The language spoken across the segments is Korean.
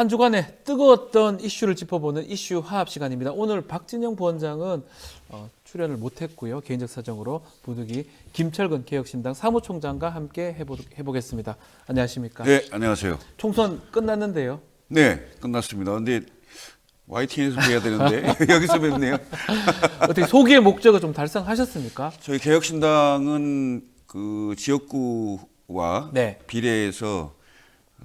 한 주간의 뜨거웠던 이슈를 짚어보는 이슈 화합 시간입니다. 오늘 박진영 부원장은 출연을 못했고요. 개인적 사정으로 부득이 김철근 개혁신당 사무총장과 함께 해보겠습니다. 안녕하십니까? 네, 안녕하세요. 총선 끝났는데요. 네, 끝났습니다. 근데 YTN에서 뵈야 되는데 여기서 뵙네요. 어떻게 소기의 목적을 좀 달성하셨습니까? 저희 개혁신당은 그 지역구와 네. 비례에서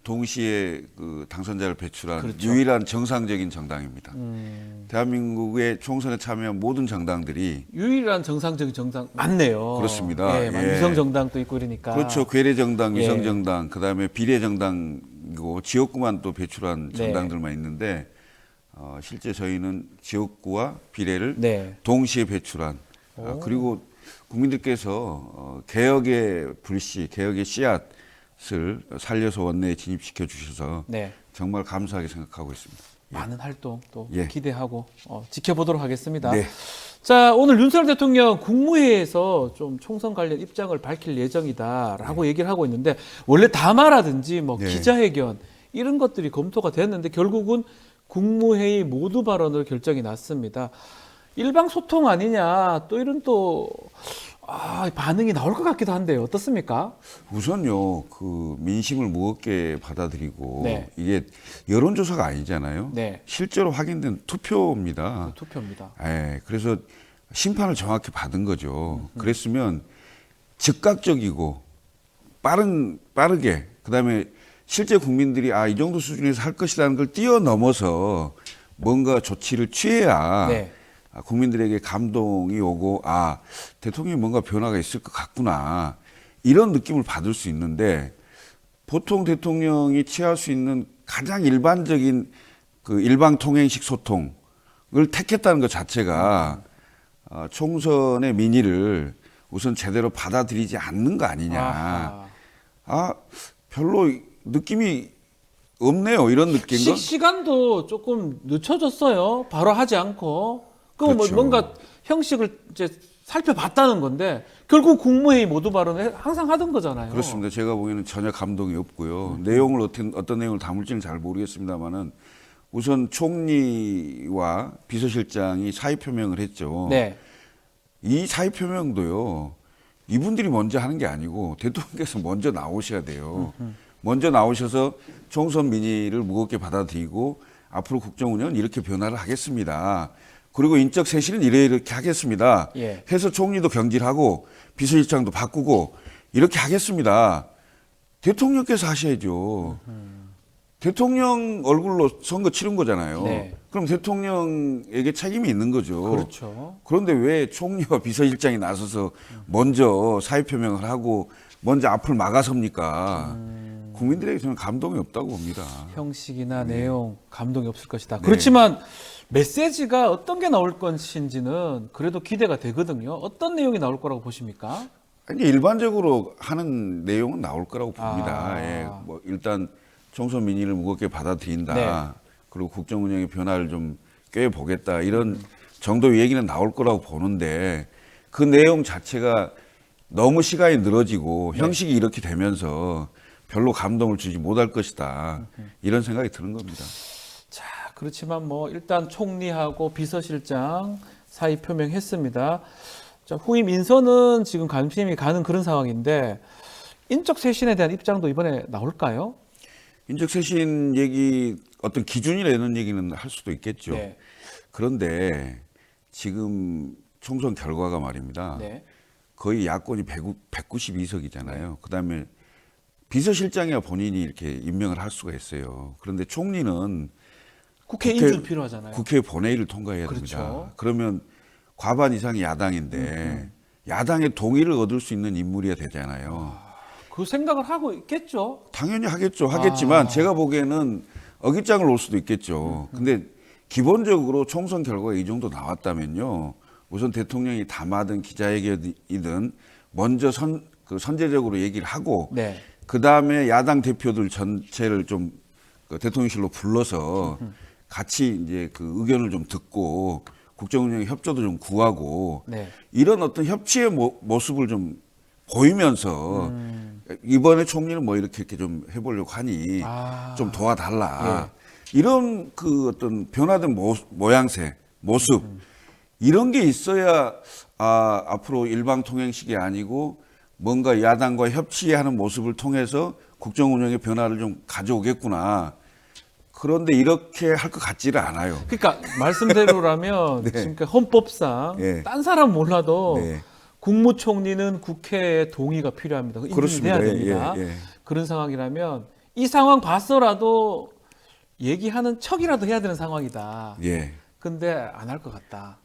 동시에 그 당선자를 배출한 그렇죠. 유일한 정상적인 정당입니다. 대한민국의 총선에 참여한 모든 정당들이 유일한 정상적인 정당 맞네요. 그렇습니다. 예, 예. 위성 정당도 있고 이러니까. 그렇죠. 괴뢰정당, 예. 위성정당, 그다음에 비례정당이고 지역구만 또 배출한 네. 정당들만 있는데 실제 저희는 지역구와 비례를 네. 동시에 배출한 그리고 국민들께서 개혁의 불씨, 개혁의 씨앗을 살려서 원내에 진입시켜 주셔서 네. 정말 감사하게 생각하고 있습니다. 많은 활동 또 예. 기대하고 지켜보도록 하겠습니다. 네. 자, 오늘 윤석열 대통령 국무회의에서 좀 총선 관련 입장을 밝힐 예정이다라고 얘기를 하고 있는데 원래 담화라든지 뭐 네. 기자회견 이런 것들이 검토가 됐는데 결국은 국무회의 모두 발언으로 결정이 났습니다. 일방 소통 아니냐 또 이런 또 반응이 나올 것 같기도 한데요. 어떻습니까? 우선요, 그 민심을 무겁게 받아들이고 네. 이게 여론조사가 아니잖아요. 네. 실제로 확인된 투표입니다. 투표입니다. 예, 그래서 심판을 정확히 받은 거죠. 그랬으면 즉각적이고 빠르게 그다음에 실제 국민들이 이 정도 수준에서 할 것이라는 걸 뛰어넘어서 뭔가 조치를 취해야 네. 국민들에게 감동이 오고 대통령이 뭔가 변화가 있을 것 같구나 이런 느낌을 받을 수 있는데 보통 대통령이 취할 수 있는 가장 일반적인 그 일방통행식 소통을 택했다는 것 자체가 총선의 민의를 우선 제대로 받아들이지 않는 거 아니냐. 별로 느낌이 없네요. 이런 느낌도. 시간도 조금 늦춰졌어요. 바로 하지 않고. 그럼 그렇죠. 뭔가 형식을 이제 살펴봤다는 건데 결국 국무회의 모두 발언을 항상 하던 거잖아요. 그렇습니다. 제가 보기에는 전혀 감동이 없고요. 내용을 어떤 내용을 담을지는 잘 모르겠습니다만은 우선 총리와 비서실장이 사의 표명을 했죠. 네. 이 사의 표명도요. 이분들이 먼저 하는 게 아니고 대통령께서 먼저 나오셔야 돼요. 먼저 나오셔서 총선 민의를 무겁게 받아들이고 앞으로 국정 운영은 이렇게 변화를 하겠습니다. 그리고 인적 쇄신은 이렇게 하겠습니다. 예. 해서 총리도 경질하고 비서실장도 바꾸고 이렇게 하겠습니다. 대통령께서 하셔야죠. 대통령 얼굴로 선거 치른 거잖아요. 네. 그럼 대통령에게 책임이 있는 거죠. 그렇죠. 그런데 왜 총리와 비서실장이 나서서 먼저 사의 표명을 하고 먼저 앞을 막아섭니까? 국민들에게 저는 감동이 없다고 봅니다. 형식이나 내용 감동이 없을 것이다. 그렇지만 메시지가 어떤 게 나올 것인지는 그래도 기대가 되거든요. 어떤 내용이 나올 거라고 보십니까? 아니, 일반적으로 하는 내용은 나올 거라고 봅니다. 예, 뭐 일단 총선 민의를 무겁게 받아들인다. 네. 그리고 국정 운영의 변화를 좀 꾀보겠다. 이런 정도의 얘기는 나올 거라고 보는데 그 내용 자체가 너무 시간이 늘어지고 형식이 이렇게 되면서 별로 감동을 주지 못할 것이다. 이런 생각이 드는 겁니다. 자, 그렇지만 뭐 일단 총리하고 비서실장 사의 표명했습니다. 자, 후임 인선은 지금 관심이 가는 그런 상황인데 인적 쇄신에 대한 입장도 이번에 나올까요? 인적 쇄신 얘기 어떤 기준이라는 얘기는 할 수도 있겠죠. 네. 그런데 지금 총선 결과가 말입니다. 네. 거의 야권이 192석이잖아요. 그다음에 비서실장이야 본인이 이렇게 임명을 할 수가 있어요. 그런데 총리는 국회 인준 필요하잖아요. 국회 본회의를 통과해야 그렇죠. 됩니다. 그러면 과반 이상이 야당인데 야당의 동의를 얻을 수 있는 인물이어야 되잖아요. 그 생각을 하고 있겠죠. 당연히 하겠지만 제가 보기에는 어깃장을 놓을 수도 있겠죠. 근데 기본적으로 총선 결과가 이 정도 나왔다면요. 우선 대통령이 담화든 기자회견이든 먼저 선제적으로 얘기를 하고 네. 그다음에 야당 대표들 전체를 좀 대통령실로 불러서 같이 이제 그 의견을 좀 듣고 국정 운영의 협조도 좀 구하고 네. 이런 어떤 협치의 모습을 좀 보이면서 이번에 총리는 뭐 이렇게 좀 해보려고 하니 좀 도와달라. 이런 그 어떤 변화된 모양새, 모습 이런 게 있어야 앞으로 일방통행식이 아니고 뭔가 야당과 협치하는 모습을 통해서 국정 운영의 변화를 좀 가져오겠구나. 그런데 이렇게 할 것 같지를 않아요. 그러니까 말씀대로라면 네. 지금 헌법상 네. 딴 사람 몰라도 네. 국무총리는 국회의 동의가 필요합니다. 인준이 그렇습니다. 돼야 예, 됩니다. 예, 예. 그런 상황이라면 이 상황 봤어라도 얘기하는 척이라도 해야 되는 상황이다. 예. 근데 안 할 것 같다.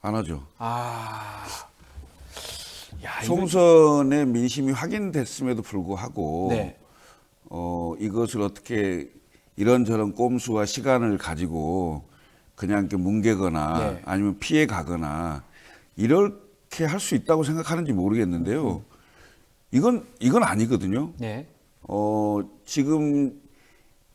안 하죠. 야, 총선의 민심이 확인됐음에도 불구하고 네. 이것을 어떻게 이런저런 꼼수와 시간을 가지고 그냥 이렇게 뭉개거나 네. 아니면 피해 가거나 이렇게 할 수 있다고 생각하는지 모르겠는데요. 이건 아니거든요. 네. 지금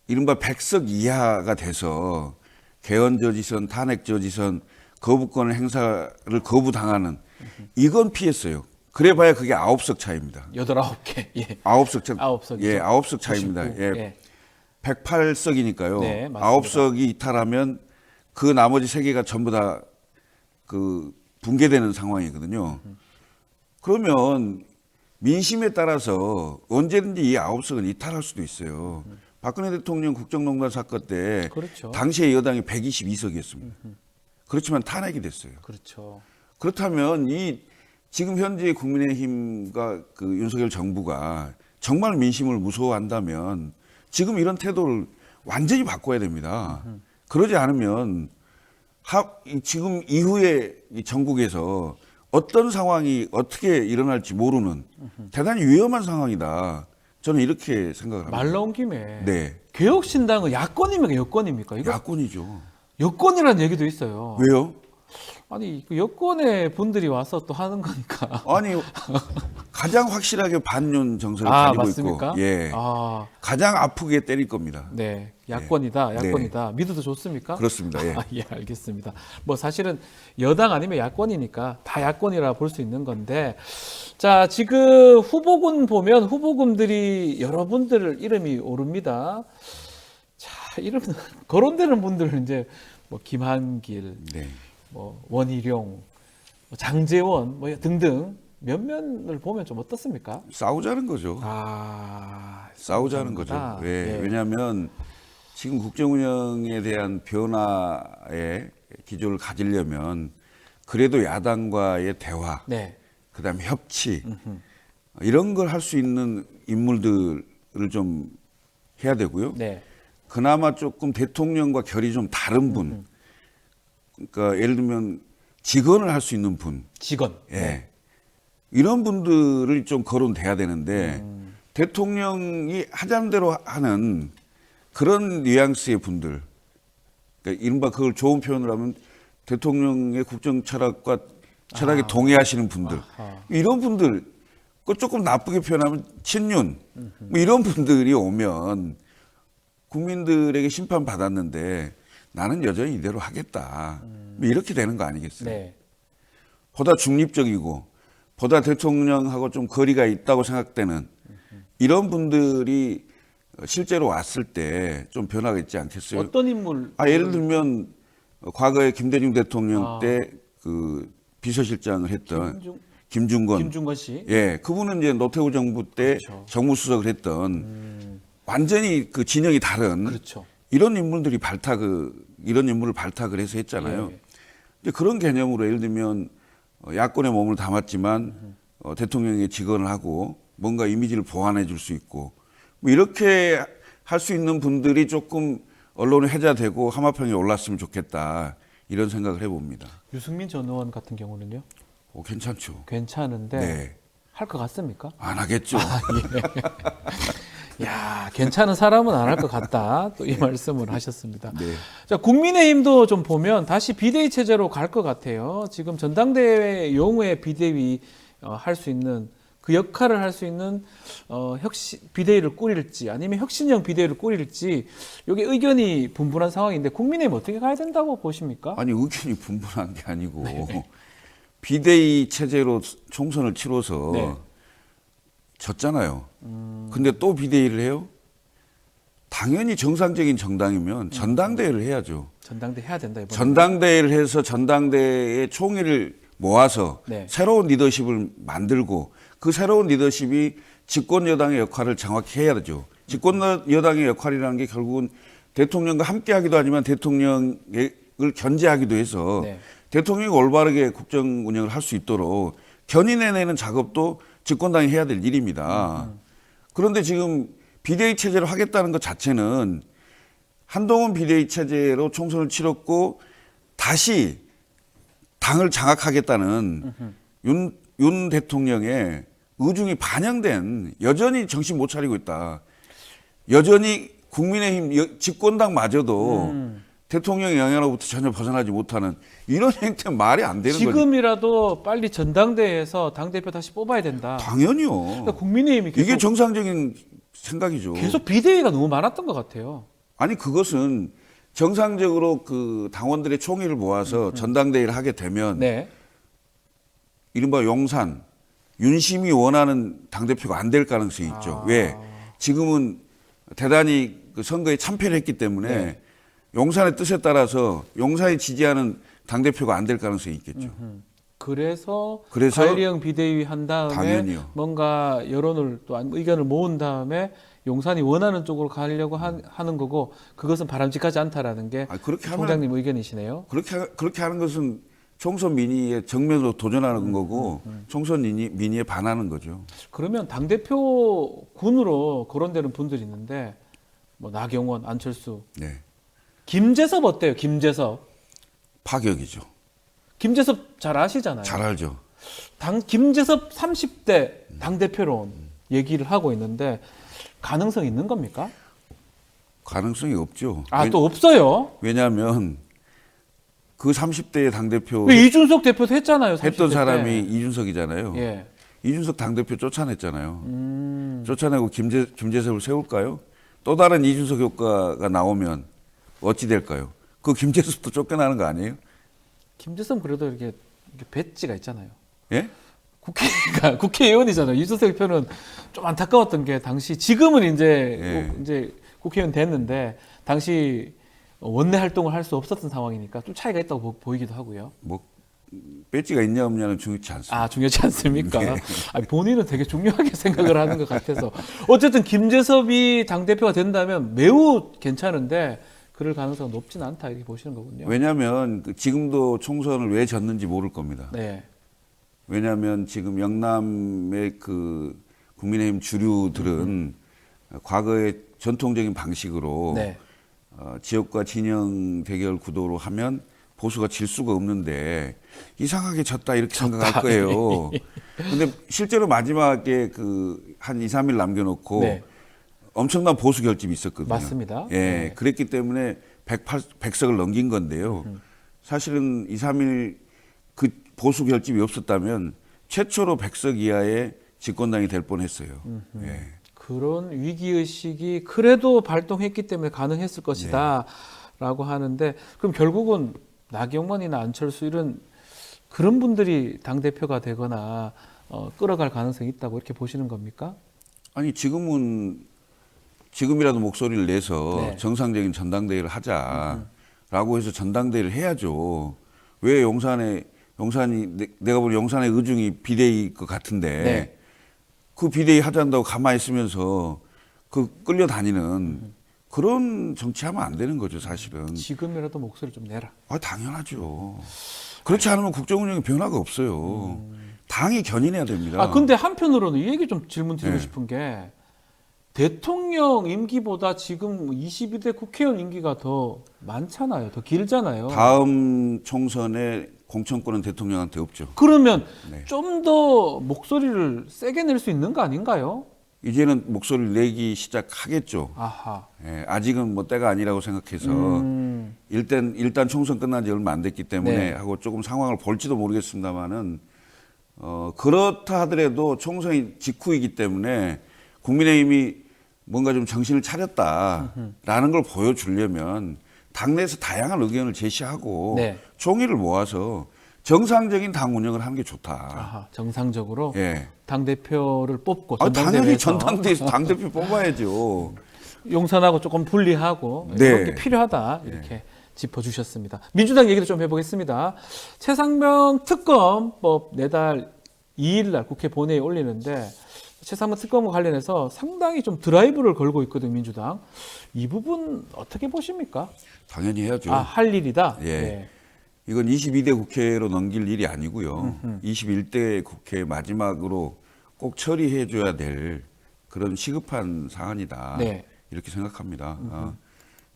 이른바 100석 이하가 돼서 개헌 저지선, 탄핵 저지선, 거부권 행사를 거부당하는 이건 피했어요. 그래봐야 그게 9석 차이입니다. 8, 9개. 예. 9석 차. 9석이죠. 예, 9석 차이입니다. 99. 예. 예. 108석이니까요. 네, 맞습니다. 9석이 이탈하면 그 나머지 3개가 전부 다 그 붕괴되는 상황이거든요. 그러면 민심에 따라서 언제든지 이 9석은 이탈할 수도 있어요. 박근혜 대통령 국정농단 사건 때 그렇죠. 당시에 여당이 122석이었습니다. 그렇지만 탄핵이 됐어요. 그렇죠. 그렇다면 이 지금 현재 국민의힘과 그 윤석열 정부가 정말 민심을 무서워한다면 지금 이런 태도를 완전히 바꿔야 됩니다. 그러지 않으면 지금 이후에 이 전국에서 어떤 상황이 어떻게 일어날지 모르는 대단히 위험한 상황이다. 저는 이렇게 생각을 합니다. 말 나온 김에 네. 개혁신당은 야권입니까 여권입니까? 이거 야권이죠. 여권이라는 얘기도 있어요. 왜요? 아니 그 여권의 분들이 와서 또 하는 거니까. 아니 가장 확실하게 반윤 정서를 아 가지고 맞습니까? 있고, 예, 아 가장 아프게 때릴 겁니다. 네, 야권이다, 네. 야권이다. 믿어도 좋습니까? 그렇습니다. 예. 아, 예, 알겠습니다. 뭐 사실은 여당 아니면 야권이니까 다 야권이라 볼 수 있는 건데, 자 지금 후보군 보면 후보군들이 여러분들 이름이 오릅니다. 자 이름 거론되는 분들은 이제 뭐 김한길, 네. 뭐 원희룡, 뭐 장제원 뭐 등등 면면을 보면 좀 어떻습니까? 싸우자는 거죠. 싸우자는 거죠. 그렇구나. 왜? 네. 왜냐하면 지금 국정 운영에 대한 변화의 기조를 가지려면 그래도 야당과의 대화, 네. 그다음에 협치 이런 걸 할 수 있는 인물들을 좀 해야 되고요. 네. 그나마 조금 대통령과 결이 좀 다른 분, 그러니까 예를 들면 직언을 할 수 있는 분, 직원. 예. 네. 이런 분들이 좀 거론돼야 되는데 대통령이 하자는 대로 하는 그런 뉘앙스의 분들, 그러니까 이른바 그걸 좋은 표현을 하면 대통령의 국정 철학과 철학에 동의하시는 분들, 아하. 이런 분들, 그 조금 나쁘게 표현하면 친윤, 뭐 이런 분들이 오면 국민들에게 심판 받았는데 나는 여전히 이대로 하겠다, 뭐 이렇게 되는 거 아니겠어요? 네. 보다 중립적이고 보다 대통령하고 좀 거리가 있다고 생각되는 이런 분들이 실제로 왔을 때 좀 변화가 있지 않겠어요? 어떤 인물? 예를 들면 과거에 김대중 대통령 아. 때 그 비서실장을 했던 김중건 김중건, 씨. 예, 그분은 이제 노태우 정부 때 그렇죠. 정무수석을 했던 완전히 그 진영이 다른 그렇죠. 이런 인물들이 이런 인물을 발탁을 해서 했잖아요. 예. 이제 그런 개념으로 예를 들면 야권의 몸을 담았지만 대통령의 직언을 하고 뭔가 이미지를 보완해 줄 수 있고 뭐 이렇게 할 수 있는 분들이 조금 언론에 회자되고 하마평에 올랐으면 좋겠다 이런 생각을 해봅니다. 유승민 전 의원 같은 경우는요? 괜찮죠. 괜찮은데 네. 할 것 같습니까? 안 하겠죠. 야, 괜찮은 사람은 안 할 것 같다. 또 이 말씀을 하셨습니다. 네. 자, 국민의힘도 좀 보면 다시 비대위 체제로 갈 것 같아요. 지금 전당대회 용후에 비대위 할 수 있는 그 역할을 할 수 있는 비대위를 꾸릴지 아니면 혁신형 비대위를 꾸릴지 이게 의견이 분분한 상황인데 국민의힘 어떻게 가야 된다고 보십니까? 아니 의견이 분분한 게 아니고 비대위 체제로 총선을 치러서 네. 졌잖아요. 근데 또 비대위를 해요? 당연히 정상적인 정당이면 전당대회를 해야죠. 전당대 해야 된다 이번에. 전당대회를 해서 전당대회의 총의를 모아서 네. 새로운 리더십을 만들고 그 새로운 리더십이 집권 여당의 역할을 정확히 해야 되죠. 집권 여당의 역할이라는 게 결국은 대통령과 함께하기도 하지만 대통령을 견제하기도 해서 네. 대통령이 올바르게 국정 운영을 할 수 있도록 견인해내는 작업도 집권당이 해야 될 일입니다. 그런데 지금 비대위 체제로 하겠다는 것 자체는 한동훈 비대위 체제로 총선을 치렀고 다시 당을 장악하겠다는 윤 대통령의 의중이 반영된, 여전히 정신 못 차리고 있다. 여전히 국민의힘 집권당마저도 대통령의 영향으로부터 전혀 벗어나지 못하는 이런 행태는 말이 안 되는 거죠. 지금이라도 빨리 전당대회에서 당대표 다시 뽑아야 된다. 당연히요. 그러니까 국민의힘이 계속, 이게 정상적인 생각이죠. 계속 비대위가 너무 많았던 것 같아요. 아니 그것은 정상적으로 그 당원들의 총의를 모아서 전당대회를 하게 되면 네. 이른바 용산 윤심이 원하는 당대표가 안 될 가능성이 있죠. 왜? 지금은 대단히 그 선거에 참패를 했기 때문에 네. 용산의 뜻에 따라서 용산이 지지하는 당대표가 안 될 가능성이 있겠죠. 그래서 그래서 관리형 비대위 한 다음에 당연히요. 뭔가 여론을 또 의견을 모은 다음에 용산이 원하는 쪽으로 가려고 하는 거고 그것은 바람직하지 않다라는 게 아니, 그렇게 하면 총장님 의견이시네요. 그렇게 하는 것은 총선 민의에 정면으로 도전하는 거고 총선 민의에 반하는 거죠. 그러면 당대표 군으로 거론되는 분들이 있는데 뭐 나경원, 안철수, 네. 김재섭 어때요? 김재섭. 파격이죠. 김재섭 잘 아시잖아요. 잘 알죠. 김재섭 30대 당대표론 얘기를 하고 있는데 가능성 있는 겁니까? 가능성이 없죠. 아, 또 없어요? 왜냐하면 그 30대의 당대표 왜 이준석 대표도 했잖아요. 30대 했던 때. 사람이 이준석이잖아요. 예. 이준석 당대표 쫓아냈잖아요. 쫓아내고 김재섭을 세울까요? 또 다른 이준석 효과가 나오면 어찌 될까요? 그 김재섭도 쫓겨나는 거 아니에요? 김재섭 그래도 이렇게 배지가 있잖아요. 예? 국회의원이잖아요. 이준석 대표는 좀 안타까웠던 게 당시 지금은 이제 국회의원 됐는데 당시 원내 활동을 할 수 없었던 상황이니까 좀 차이가 있다고 보이기도 하고요. 뭐 배지가 있냐 없냐는 중요치 않습니다. 아, 중요하지 않습니까? 네. 아니, 본인은 되게 중요하게 생각을 하는 것 같아서 어쨌든 김재섭이 당대표가 된다면 매우 괜찮은데 그럴 가능성은 높지는 않다 이렇게 보시는 거군요. 왜냐하면 지금도 총선을 왜 졌는지 모를 겁니다. 네. 왜냐하면 지금 영남의 그 국민의힘 주류들은 과거의 전통적인 방식으로 네. 지역과 진영 대결 구도로 하면 보수가 질 수가 없는데 이상하게 졌다 이렇게 생각할 거예요. 근데 실제로 마지막에 그 한 2, 3일 남겨놓고 네. 엄청난 보수 결집이 있었거든요. 맞습니다. 예, 네. 그랬기 때문에 100석을 넘긴 건데요. 사실은 2, 3일 그 보수 결집이 없었다면 최초로 100석 이하의 집권당이 될 뻔했어요. 예. 그런 위기의식이 그래도 발동했기 때문에 가능했을 것이다 라고 하는데 그럼 결국은 나경원이나 안철수 이런 그런 분들이 당대표가 되거나 끌어갈 가능성이 있다고 이렇게 보시는 겁니까? 아니 지금이라도 목소리를 내서 네. 정상적인 전당대회를 하자라고 해서 전당대회를 해야죠. 왜 용산이 내가 보는 용산의 의중이 비대위일 것 같은데 네. 그 비대위 하자는다고 가만히 있으면서 그 끌려다니는 그런 정치하면 안 되는 거죠, 사실은. 지금이라도 목소리 좀 내라. 아, 당연하죠. 그렇지 않으면 국정 운영에 변화가 없어요. 당이 견인해야 됩니다. 아 근데 한편으로는 이 얘기 좀 질문 드리고 네. 싶은 게 대통령 임기보다 지금 22대 국회의원 임기가 더 많잖아요. 더 길잖아요. 다음 총선에 공천권은 대통령한테 없죠. 그러면 네. 좀 더 목소리를 세게 낼 수 있는 거 아닌가요? 이제는 목소리를 내기 시작하겠죠. 아하. 예, 아직은 뭐 때가 아니라고 생각해서 일단 총선 끝난 지 얼마 안 됐기 때문에 네. 하고 조금 상황을 볼지도 모르겠습니다만은 그렇다 하더라도 총선이 직후이기 때문에 국민의힘이 뭔가 좀 정신을 차렸다라는 걸 보여주려면 당내에서 다양한 의견을 제시하고 네. 총의를 모아서 정상적인 당 운영을 하는 게 좋다. 아하. 정상적으로 예. 당 대표를 뽑고 당연히 전당대회에서 전당대회에서 당대표 뽑아야죠. 용산하고 조금 분리하고 네. 이런 게 필요하다 이렇게 짚어주셨습니다. 민주당 얘기도 좀 해보겠습니다. 최상병 특검법 내달 2일 날 국회 본회의에 올리는데 최상병 특검과 관련해서 상당히 좀 드라이브를 걸고 있거든요, 민주당. 이 부분 어떻게 보십니까? 당연히 해야죠. 할 일이다. 예. 이건 22대 국회로 넘길 일이 아니고요. 21대 국회 마지막으로 꼭 처리해줘야 될 그런 시급한 사안이다. 네. 이렇게 생각합니다.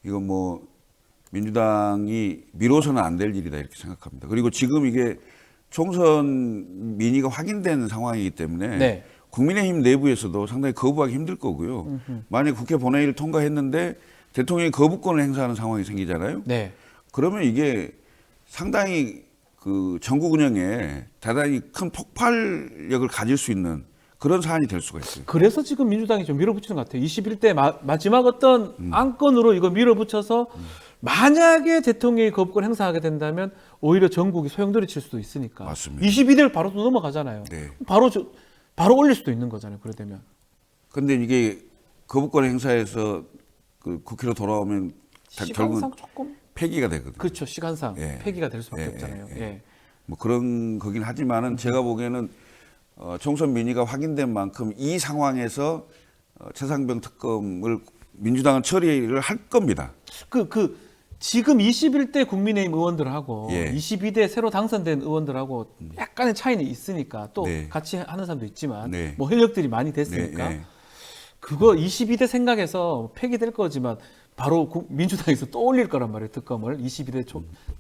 이건 뭐 민주당이 미뤄서는 안 될 일이다 이렇게 생각합니다. 그리고 지금 이게 총선 민의가 확인된 상황이기 때문에 네. 국민의힘 내부에서도 상당히 거부하기 힘들 거고요. 만약 국회 본회의를 통과했는데 대통령이 거부권을 행사하는 상황이 생기잖아요. 네. 그러면 이게 상당히 그 전국 운영에 대단히 큰 폭발력을 가질 수 있는 그런 사안이 될 수가 있어요. 그래서 지금 민주당이 좀 밀어붙이는 것 같아요. 21대 마지막 어떤 안건으로 이거 밀어붙여서 만약에 대통령이 거부권 행사하게 된다면 오히려 전국이 소용돌이 칠 수도 있으니까. 맞습니다. 22대를 바로 또 넘어가잖아요. 네. 바로 올릴 수도 있는 거잖아요. 그래 되면. 근데 이게 거부권 행사에서 그 국회로 돌아오면 결국은 시간상 조금 폐기가 되거든요. 그렇죠. 시간상 예. 폐기가 될 수밖에 예, 없잖아요. 예, 예. 예. 뭐 그런 거긴 하지만은 제가 보기에는 총선 민의가 확인된 만큼 이 상황에서 최상병 특검을 민주당은 처리를 할 겁니다. 지금 21대 국민의힘 의원들하고 예. 22대 새로 당선된 의원들하고 약간의 차이는 있으니까 또 네. 같이 하는 사람도 있지만 네. 뭐 현역들이 많이 됐으니까 네, 네. 그거 22대 생각해서 폐기될 거지만 바로 민주당에서 또 올릴 거란 말이에요. 특검을 22대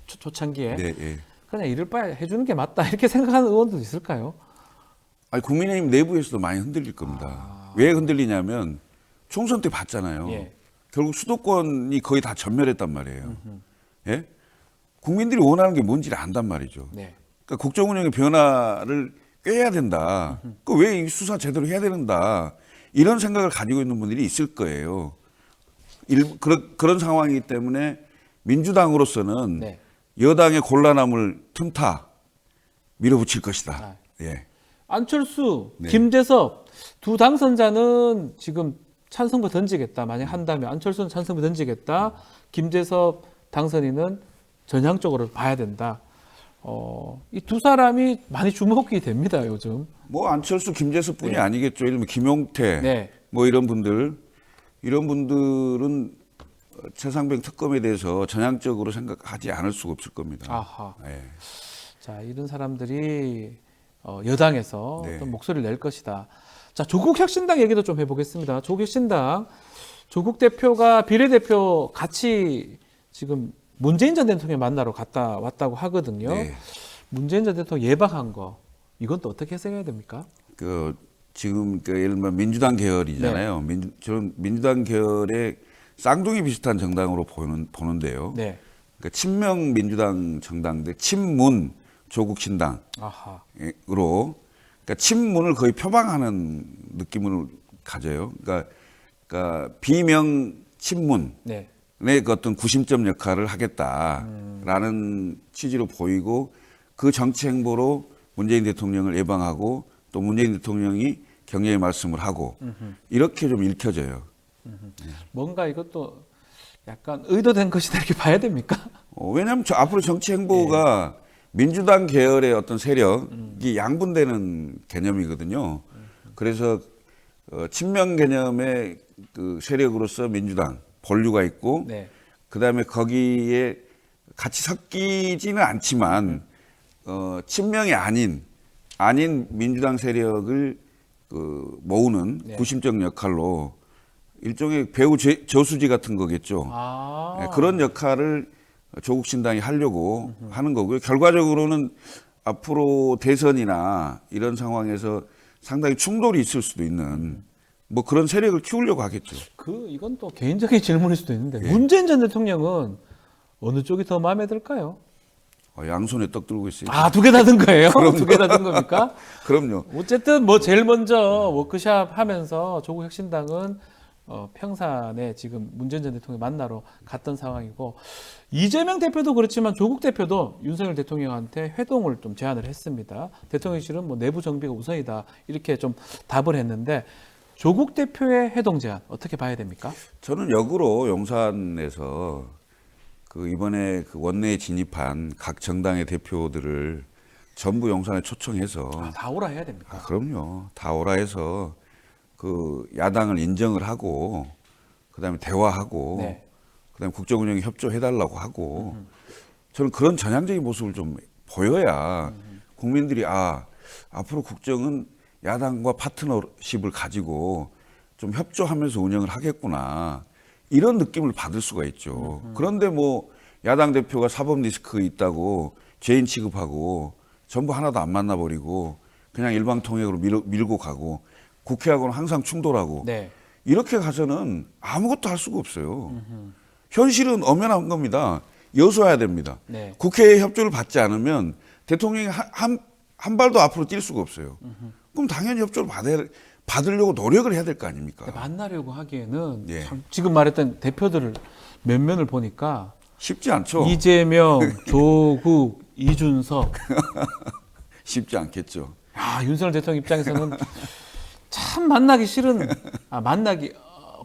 초창기에 네, 네. 그냥 이럴 바에 해주는 게 맞다 이렇게 생각하는 의원도 있을까요? 아니, 국민의힘 내부에서도 많이 흔들릴 겁니다. 왜 흔들리냐면 총선 때 봤잖아요. 예. 결국 수도권이 거의 다 전멸했단 말이에요. 예? 국민들이 원하는 게 뭔지를 안단 말이죠. 네. 그러니까 국정 운영의 변화를 꾀해야 된다. 그 왜 이 수사 제대로 해야 된다. 이런 생각을 가지고 있는 분들이 있을 거예요. 그런 상황이기 때문에 민주당으로서는 네. 여당의 곤란함을 틈타 밀어붙일 것이다. 아. 예. 안철수, 네. 김재섭 두 당선자는 지금 찬성표 던지겠다. 만약 한다면 안철수는 찬성표 던지겠다. 김재섭 당선인은 전향적으로 봐야 된다. 이 두 사람이 많이 주목이 됩니다. 요즘. 뭐 안철수, 김재섭뿐이 네. 아니겠죠. 예를 들면 김용태, 네. 뭐 이런 분들은 최상병 특검에 대해서 전향적으로 생각하지 않을 수가 없을 겁니다. 아하. 예. 자, 이런 사람들이 여당에서 네. 어떤 목소리를 낼 것이다. 자, 조국 혁신당 얘기도 좀 해보겠습니다. 조국 혁신당 조국 대표가 비례대표 같이 지금 문재인 전 대통령 만나러 갔다 왔다고 하거든요. 네. 문재인 전 대통령 예방한 거 이건 또 어떻게 해석해야 됩니까? 지금 예를 들면 민주당 계열이잖아요. 저는 민주당 계열의 쌍둥이 비슷한 정당으로 보는데요. 네. 그러니까 친명 민주당 정당 대 친문 조국 신당으로 아하. 그러니까 친문을 거의 표방하는 느낌을 가져요. 그러니까 비명 친문의 네. 그 어떤 구심점 역할을 하겠다라는 취지로 보이고 그 정치 행보로 문재인 대통령을 예방하고 또 문재인 대통령이 격려의 말씀을 하고 이렇게 좀 읽혀져요. 뭔가 이것도 약간 의도된 것이다 이렇게 봐야 됩니까? 왜냐하면 앞으로 정치 행보가 민주당 계열의 어떤 세력이 양분되는 개념이거든요. 그래서 친명 개념의 그 세력으로서 민주당 본류가 있고 네. 그다음에 거기에 같이 섞이지는 않지만 친명이 아닌 민주당 세력을 모으는 네. 구심적 역할로 일종의 배우 저수지 같은 거겠죠. 아. 네, 그런 역할을 조국 신당이 하려고 하는 거고요. 결과적으로는 앞으로 대선이나 이런 상황에서 상당히 충돌이 있을 수도 있는 뭐 그런 세력을 키우려고 하겠죠. 이건 또 개인적인 질문일 수도 있는데 예. 문재인 전 대통령은 어느 쪽이 더 마음에 들까요? 양손에 떡 들고 있어요. 두 개 다 든 거예요? 그럼요. 두 개 다 든 겁니까? 그럼요. 어쨌든 뭐 제일 먼저 워크샵 하면서 조국 혁신당은 평산에 지금 문재인 전 대통령 만나러 갔던 상황이고 이재명 대표도 그렇지만 조국 대표도 윤석열 대통령한테 회동을 좀 제안을 했습니다. 대통령실은 뭐 내부 정비가 우선이다 이렇게 좀 답을 했는데 조국 대표의 해동 제안 어떻게 봐야 됩니까? 저는 역으로 용산에서 그 이번에 그 원내에 진입한 각 정당의 대표들을 전부 용산에 초청해서 다 오라 해야 됩니까? 그럼요. 다 오라 해서 그 야당을 인정을 하고 그다음에 대화하고 네. 그다음에 국정 운영에 협조해달라고 하고 저는 그런 전향적인 모습을 좀 보여야 국민들이 앞으로 국정은 야당과 파트너십을 가지고 좀 협조하면서 운영을 하겠구나 이런 느낌을 받을 수가 있죠. 그런데 뭐 야당 대표가 사법 리스크 있다고 죄인 취급하고 전부 하나도 안 만나버리고 그냥 일방통행으로 밀고 가고 국회하고는 항상 충돌하고 네. 이렇게 가서는 아무것도 할 수가 없어요. 현실은 엄연한 겁니다. 여소해야 됩니다. 네. 국회의 협조를 받지 않으면 대통령이 한 발도 앞으로 뛸 수가 없어요. 그럼 당연히 협조를 받으려고 노력을 해야 될 거 아닙니까? 만나려고 하기에는 예. 참 지금 말했던 대표들을 몇 면을 보니까 쉽지 않죠. 이재명, 조국, 이준석, 쉽지 않겠죠. 윤석열 대통령 입장에서는 참 만나기 싫은, 만나기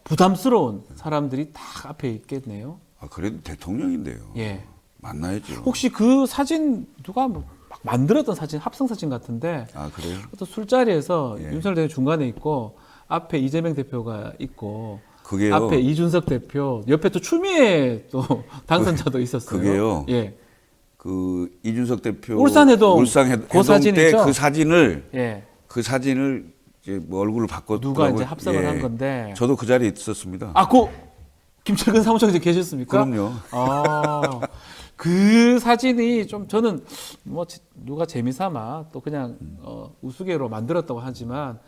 부담스러운 사람들이 다 앞에 있겠네요. 그래도 대통령인데요. 예. 만나야죠. 혹시 그 사진 누가 막 만들었던 사진, 합성 사진 같은데 그래요? 어떤 술자리에서 예. 윤석열 대통령 중간에 있고 앞에 이재명 대표가 있고 그게요. 앞에 이준석 대표, 옆에 또 추미애 또 당선자도 있었어요. 그게요. 예. 그 이준석 대표 울산해동 그 사진 때 있죠? 그 사진을 예. 이제 뭐 얼굴을 바꿨더라고요. 누가 이제 합성을 한 건데. 저도 그 자리에 있었습니다. 김철근 사무총장 계셨습니까? 그럼요. 그 사진이 좀 저는 뭐 누가 재미삼아 또 그냥 우스개로 만들었다고 하지만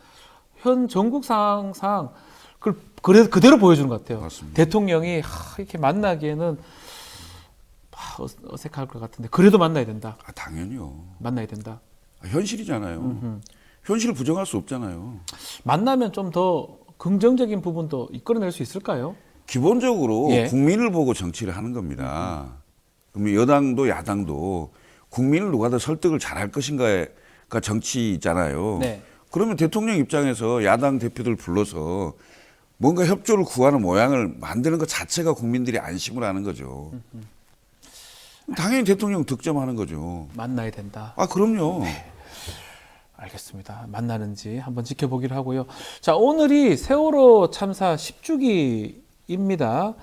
현 전국 상황상 그걸 그대로 보여주는 것 같아요. 맞습니다. 대통령이 이렇게 만나기에는 어색할 것 같은데 그래도 만나야 된다. 당연히요. 만나야 된다. 현실이잖아요. 현실을 부정할 수 없잖아요. 만나면 좀 더 긍정적인 부분도 이끌어낼 수 있을까요? 기본적으로 예. 국민을 보고 정치를 하는 겁니다. 그러면 여당도 야당도 국민을 누가 더 설득을 잘할 것인가가 정치잖아요. 네. 그러면 대통령 입장에서 야당 대표들 불러서 뭔가 협조를 구하는 모양을 만드는 것 자체가 국민들이 안심을 하는 거죠. 당연히 대통령 득점하는 거죠. 만나야 된다. 그럼요. 알겠습니다. 만나는지 한번 지켜보기로 하고요. 자, 오늘이 세월호 참사 10주기입니다.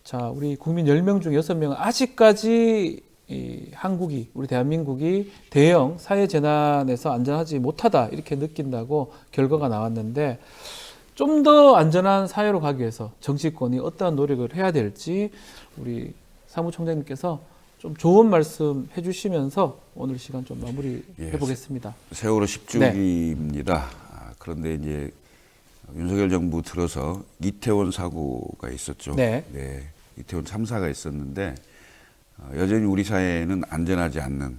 자, 우리 국민 10명 중 6명은 아직까지 우리 대한민국이 대형 사회재난에서 안전하지 못하다 이렇게 느낀다고 결과가 나왔는데 좀 더 안전한 사회로 가기 위해서 정치권이 어떠한 노력을 해야 될지 우리 사무총장님께서 좀 좋은 말씀 해주시면서 오늘 시간 좀 마무리해 보겠습니다. 세월호 10주기입니다. 그런데 이제 윤석열 정부 들어서 이태원 사고가 있었죠. 네. 이태원 참사가 있었는데 여전히 우리 사회는 안전하지 않는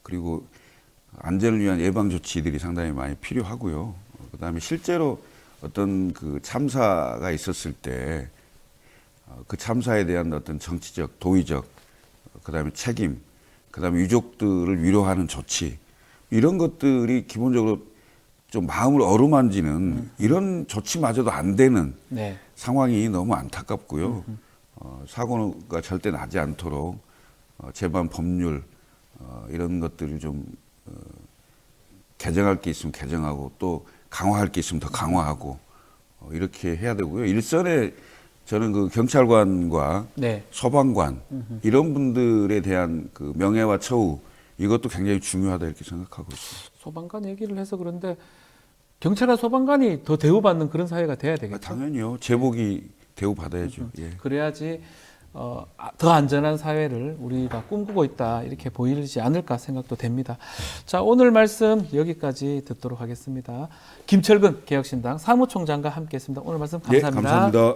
그리고 안전을 위한 예방 조치들이 상당히 많이 필요하고요. 그다음에 실제로 어떤 그 참사가 있었을 때 그 참사에 대한 어떤 정치적, 도의적, 그다음에 책임, 그다음에 유족들을 위로하는 조치 이런 것들이 기본적으로 좀 마음을 어루만지는 이런 조치마저도 안 되는 네. 상황이 너무 안타깝고요. 사고가 절대 나지 않도록 제반 법률 이런 것들을 좀 개정할 게 있으면 개정하고 또 강화할 게 있으면 더 강화하고 이렇게 해야 되고요. 일선에 저는 그 경찰관과 네. 소방관 이런 분들에 대한 그 명예와 처우 이것도 굉장히 중요하다 이렇게 생각하고 있습니다. 소방관 얘기를 해서 그런데 경찰과 소방관이 더 대우받는 그런 사회가 돼야 되겠죠. 당연히요. 제복이 대우받아야죠. 예. 그래야지 더 안전한 사회를 우리가 꿈꾸고 있다 이렇게 보이지 않을까 생각도 됩니다. 자, 오늘 말씀 여기까지 듣도록 하겠습니다. 김철근 개혁신당 사무총장과 함께했습니다. 오늘 말씀 감사합니다. 예, 감사합니다.